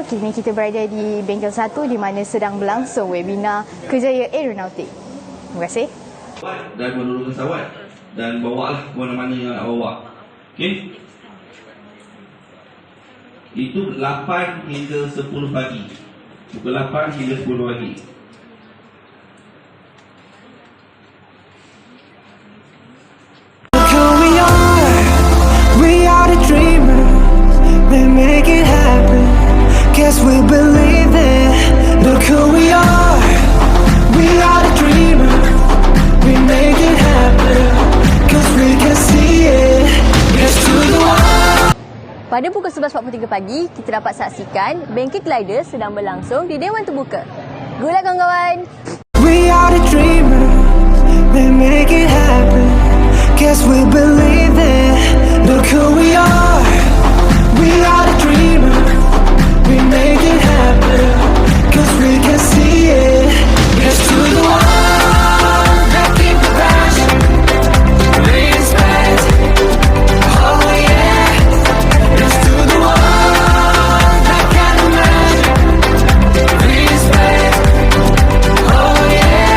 Kini kita berada di bengkel 1 di mana sedang berlangsung webinar Kerjaya Aeronautik. Terima kasih. Dan menurunkan pesawat dan bawalah ke mana-mana yang nak bawa. Okey? Itu 8 hingga 10 pagi. Pukul 8 hingga 10 pagi. Guess we believe it. Look who we are. We are the dreamers. We make it happen. Cause we can see it. Yes to the world. Pada pukul 11.43 pagi, kita dapat saksikan bangkit glider sedang berlangsung di Dewan Terbuka. Good luck kawan-kawan. We are the dreamers. We make it happen. Guess we believe it. Look who we are. We are the dreamers. We make it happen, cause we can see it. Yes to the one that keep the passion, respect. Oh yeah. Yes to the one that can imagine, respect. Oh yeah.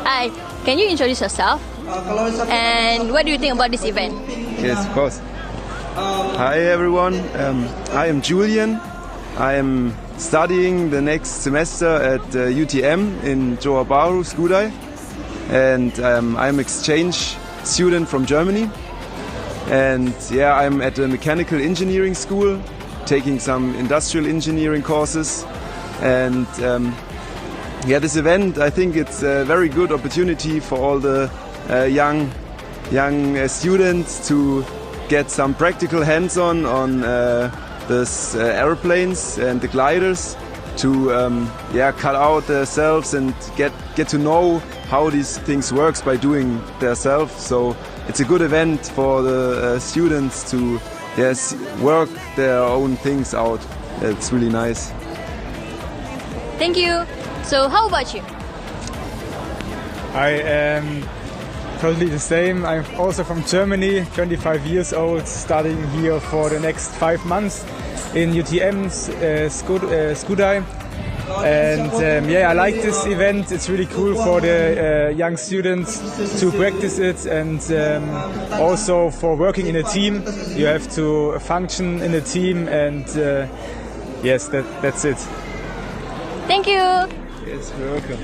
Hi, can you introduce yourself? And what do you think about this event? Yes, of course. Hi everyone, I am Julian. I am studying the next semester at UTM in Johor Bahru, Skudai. And I'm exchange student from Germany. And yeah, I'm at a mechanical engineering school, taking some industrial engineering courses. And yeah, this event, I think it's a very good opportunity for all the young students to get some practical hands-on on these airplanes and the gliders to cut out themselves and get to know how these things works by doing themselves. So it's a good event for the students to work their own things out. It's really nice. Thank you. So how about you? I am totally the same. I'm also from Germany, 25 years old, studying here for the next 5 months in UTM Skudai. And I like this event. It's really cool for the young students to practice it, and also for working in a team. You have to function in a team, and yes, that's it. Thank you. Yes, you're welcome.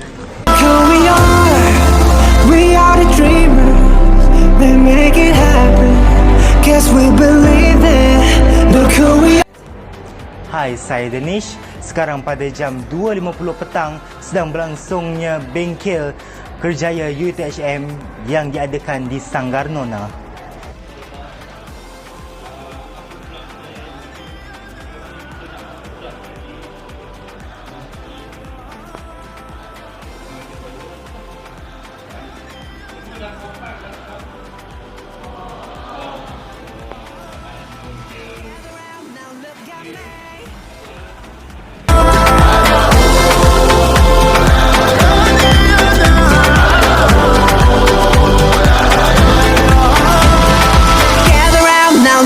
We are the dreamers, we make it happen. Guess we believe it. Look who we are. Hai, saya Danish. Sekarang pada jam 2.50 petang sedang berlangsungnya bengkel Kerjaya UTHM yang diadakan di Sanggar Nona.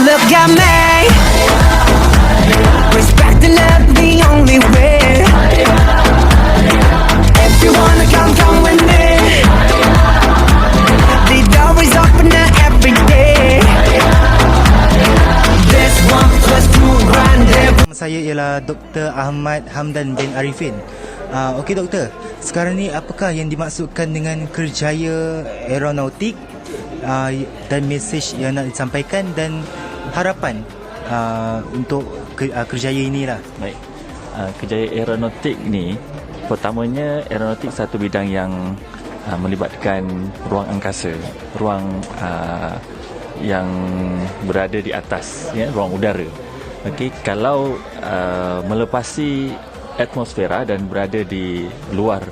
Look at me. Respect and love the only way. If you wanna come with me. The door is open every day. This 1+2 grande. Saya ialah Dr. Ahmad Hamdan bin Arifin. Okey doktor, sekarang ni apakah yang dimaksudkan dengan Kerjaya Aeronautik dan mesej yang nak disampaikan dan harapan untuk Kerjaya inilah? Baik, Kerjaya Aeronautik ni, pertamanya aeronautik satu bidang yang melibatkan ruang angkasa, ruang yang berada di atas, ruang udara. Okey, kalau melepasi atmosfera dan berada di luar,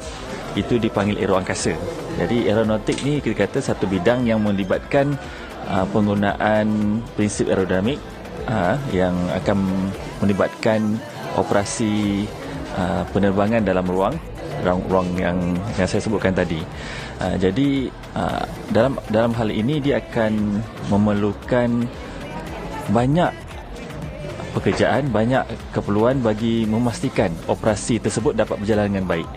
itu dipanggil aero angkasa. Jadi aeronautik ni kita kata satu bidang yang melibatkan penggunaan prinsip aerodinamik yang akan melibatkan operasi penerbangan dalam ruang ruang yang saya sebutkan tadi. Jadi dalam hal ini dia akan memerlukan banyak pekerjaan, banyak keperluan bagi memastikan operasi tersebut dapat berjalan dengan baik.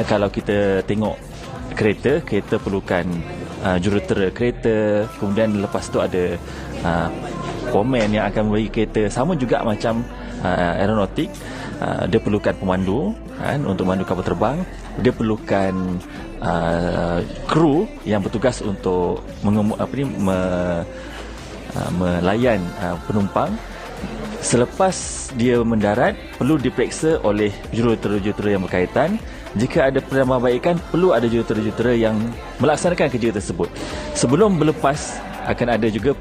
Kalau kita tengok kereta perlukan jurutera kereta, kemudian lepas tu ada komen yang akan memberi kereta. Sama juga macam aeronautik, dia perlukan pemandu untuk memandu kapal terbang, dia perlukan kru yang bertugas untuk melayan penumpang. Selepas dia mendarat, perlu diperiksa oleh jurutera-jurutera yang berkaitan. Jika ada penambahbaikan, perlu ada jurutera-jurutera yang melaksanakan kerja tersebut. Sebelum berlepas, akan ada juga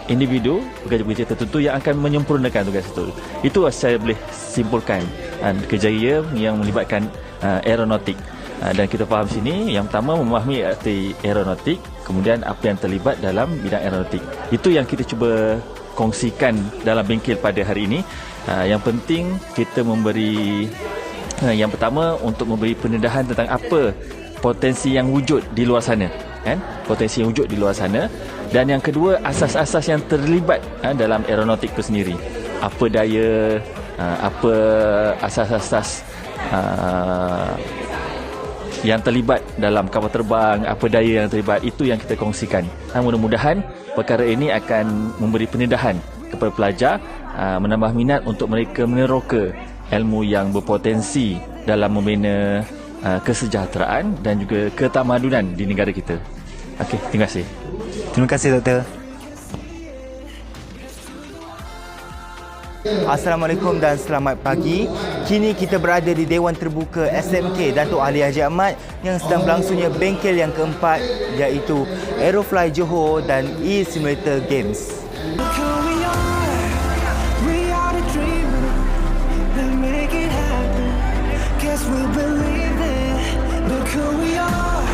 individu, pekerja-pekerja tertentu yang akan menyempurnakan tugas itu. Itu saya boleh simpulkan kerjaya yang melibatkan aeronautik. Dan kita faham sini, yang pertama memahami arti aeronautik, kemudian apa yang terlibat dalam bidang aeronautik. Itu yang kita cuba kongsikan dalam bengkel pada hari ini. Yang penting kita memberi, yang pertama untuk memberi pendedahan tentang apa potensi yang wujud di luar sana, potensi yang wujud di luar sana. Dan yang kedua, asas-asas yang terlibat dalam aeronautik itu sendiri. Apa daya, apa asas-asas yang terlibat dalam kapal terbang, apa daya yang terlibat, itu yang kita kongsikan. Mudah-mudahan perkara ini akan memberi pendedahan kepada pelajar, menambah minat untuk mereka meneroka ilmu yang berpotensi dalam membina kesejahteraan dan juga ketamadunan di negara kita. Okey, terima kasih. Terima kasih, Doktor. Assalamualaikum dan selamat pagi. Kini kita berada di Dewan Terbuka SMK Datuk Ali Haji Ahmad yang sedang berlangsungnya bengkel yang keempat, iaitu Aerofly Johor dan E-Simulator Games. Look who we are the dreamers that make it happen. Guess we believe it. Look who we are.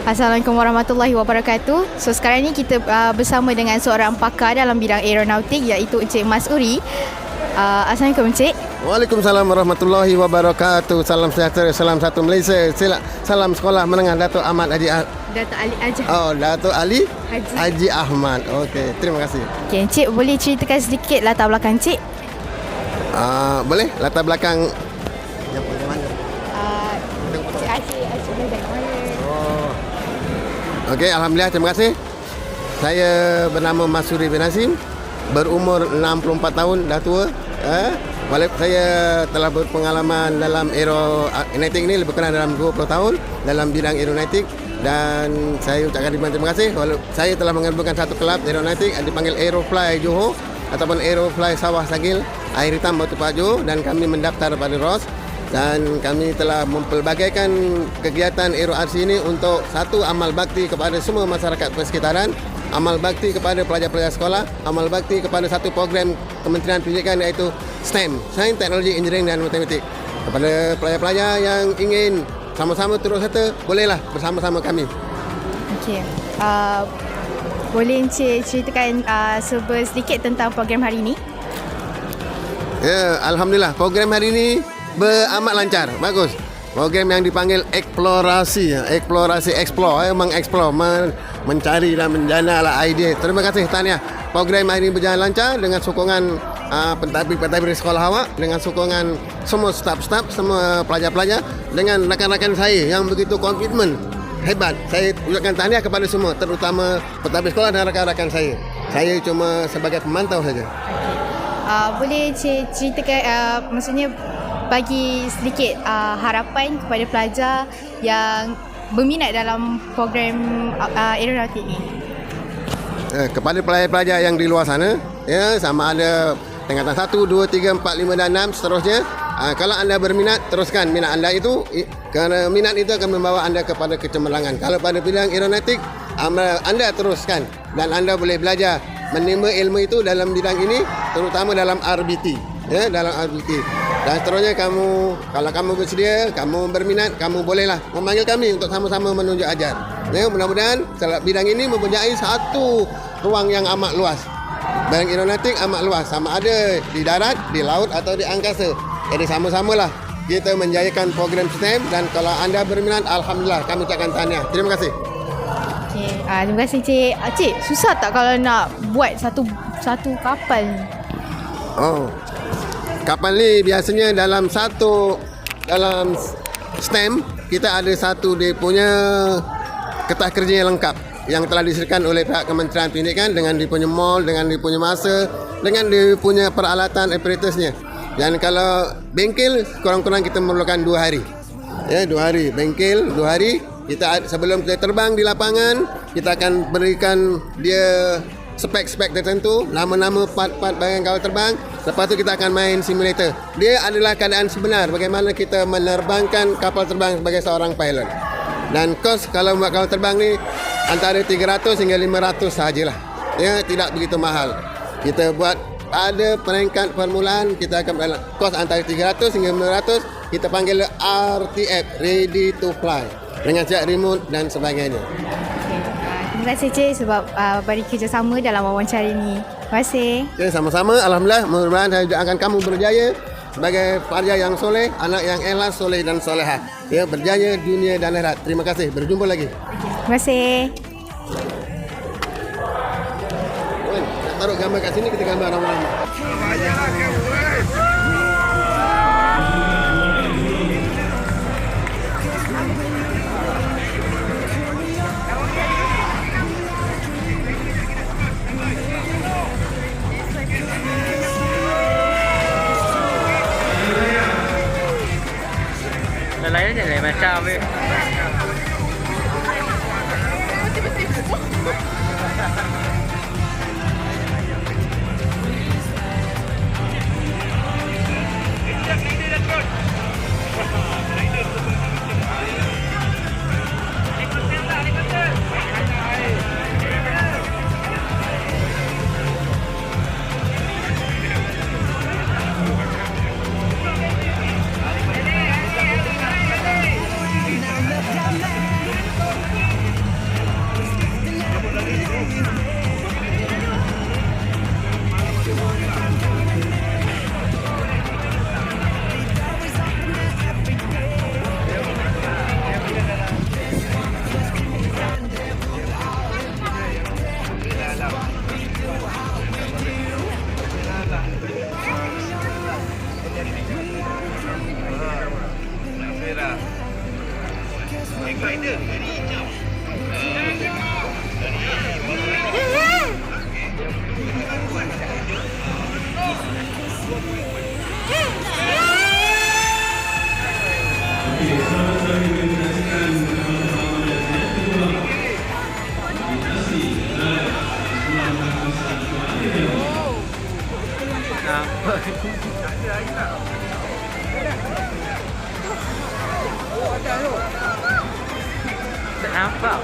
Assalamualaikum warahmatullahi wabarakatuh. So sekarang ni kita bersama dengan seorang pakar dalam bidang aeronautik, iaitu Encik Mas Uri. Assalamualaikum Encik. Waalaikumsalam warahmatullahi wabarakatuh. Salam sejahtera, salam satu Malaysia. Salam sekolah menengah Datuk Ahmad Haji Datuk Ali Haji. Datuk Ali Haji Ahmad. Okey, terima kasih. Okey Encik, boleh ceritakan sedikit latar belakang Encik? Boleh, latar belakang Okey, alhamdulillah, terima kasih. Saya bernama Mas Uri bin Hasim, berumur 64 tahun, dah tua. Walaupun saya telah berpengalaman dalam aeronautik ini lebih kurang dalam 20 tahun dalam bidang aeronautik, dan saya ucapkan terima kasih. Walaupun saya telah mengajukan satu kelab aeronautik dipanggil Aerofly Johor ataupun Aerofly Sawah Sagil Air Hitam Batu Pajo, dan kami mendaftar pada ROS. Dan kami telah mempelbagaikan kegiatan AeroRC ini untuk satu, amal bakti kepada semua masyarakat persekitaran, amal bakti kepada pelajar-pelajar sekolah, amal bakti kepada satu program Kementerian Pendidikan, iaitu STEM, Sains, Teknologi, Engineering dan Matematik. Kepada pelajar-pelajar yang ingin sama-sama turut serta, bolehlah bersama-sama kami. Okey. Boleh Encik ceritakan sedikit tentang program hari ini? Ya, alhamdulillah, program hari ini beramat lancar, bagus. Program yang dipanggil eksplorasi, explore, mengeksplor, mencari dan menjana idea. Terima kasih, tahniah. Program hari ini berjalan lancar dengan sokongan pentadbir sekolah awak, dengan sokongan semua staf-staf, semua pelajar-pelajar, dengan rakan-rakan saya yang begitu komitmen, hebat. Saya ucapkan tahniah kepada semua, terutama pentadbir sekolah dan rakan-rakan saya. Saya cuma sebagai pemantau saja. Boleh ceritakan, maksudnya bagi sedikit harapan kepada pelajar yang berminat dalam program aeronautik ini. Kepada pelajar-pelajar yang di luar sana, ya, sama ada tingkatan 1, 2, 3, 4, 5 dan 6 seterusnya. Kalau anda berminat, teruskan minat anda itu, kerana minat itu akan membawa anda kepada kecemerlangan. Kalau pada bidang aeronautik, anda teruskan dan anda boleh belajar menimba ilmu itu dalam bidang ini, terutama dalam RBT, ya, dalam RBT. Dan seterusnya kamu, kalau kamu bersedia, kamu berminat, kamu bolehlah memanggil kami untuk sama-sama menunjuk ajar. Ya, mudah-mudahan bidang ini mempunyai satu ruang yang amat luas. Bidang aeronautik amat luas, sama ada di darat, di laut atau di angkasa. Jadi sama-samalah kita menjayakan program STEM, dan kalau anda berminat, alhamdulillah kami ucapkan tahniah. Terima kasih. Okay. Terima kasih Cik. Cik, susah tak kalau nak buat satu kapal ni? Oh, kapal ni biasanya dalam STEM kita ada satu dia punya kertas kerja yang lengkap yang telah disediakan oleh pihak Kementerian Pendidikan dengan dia punya mall, dengan dia punya masa, dengan dia punya peralatan apparatusnya. Dan kalau bengkel, kurang-kurang kita memerlukan 2 hari. Ya, 2 hari. Bengkel 2 hari. Sebelum kita terbang di lapangan, kita akan berikan dia spek-spek tertentu, nama-nama part-part bahagian kapal terbang. Lepas tu kita akan main simulator. Dia adalah keadaan sebenar bagaimana kita menerbangkan kapal terbang sebagai seorang pilot. Dan kos kalau buat kapal terbang ni antara 300 hingga 500 sahajalah. Ya, tidak begitu mahal. Kita buat pada peringkat permulaan, kita akan berada kos antara 300 hingga 500. Kita panggil RTF, Ready to Fly, dengan siap remote dan sebagainya. Terima kasih Cik sebab beri kerjasama dalam wawancara ini. Terima kasih. Okay, sama-sama. Alhamdulillah, mudah-mudahan saya doakan kamu berjaya sebagai pelajar yang soleh, anak yang ikhlas, soleh dan solehah. Ya, berjaya dunia dan akhirat. Terima kasih. Berjumpa lagi. Terima kasih. Nak taruh gambar kat sini, kita gambar ramai-ramai. Lain je macam ni. Nampak.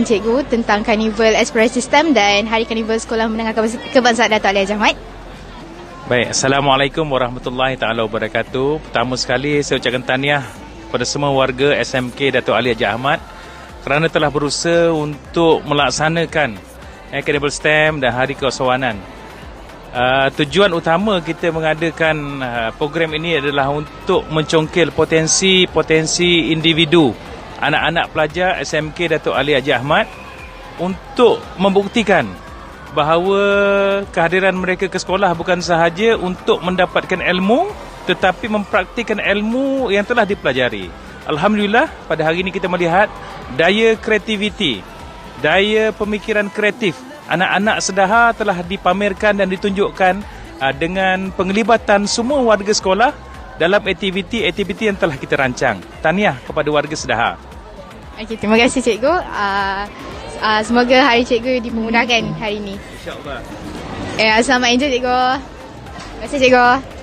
dengan cikgu tentang Karnival Eksplorasi STEM dan Hari Karnival Sekolah Menengah Kebangsaan Dato' Ali Haji Ahmad. Baik, Assalamualaikum warahmatullahi taala wabarakatuh. Pertama sekali saya ucapkan tahniah kepada semua warga SMK Dato' Ali Haji Ahmad kerana telah berusaha untuk melaksanakan Karnival STEM dan Hari Keusahawanan. Tujuan utama kita mengadakan program ini adalah untuk mencongkil potensi individu anak-anak pelajar SMK Dato' Ali Haji Ahmad untuk membuktikan bahawa kehadiran mereka ke sekolah bukan sahaja untuk mendapatkan ilmu tetapi mempraktikkan ilmu yang telah dipelajari. Alhamdulillah pada hari ini kita melihat daya kreativiti, daya pemikiran kreatif anak-anak Sedaha telah dipamerkan dan ditunjukkan dengan penglibatan semua warga sekolah dalam aktiviti-aktiviti yang telah kita rancang. Tahniah kepada warga Sedaha. Okey, terima kasih cikgu. Semoga hari cikgu dipermudahkan hari ini. InsyaAllah. Selamat enjoy cikgu. Terima kasih cikgu.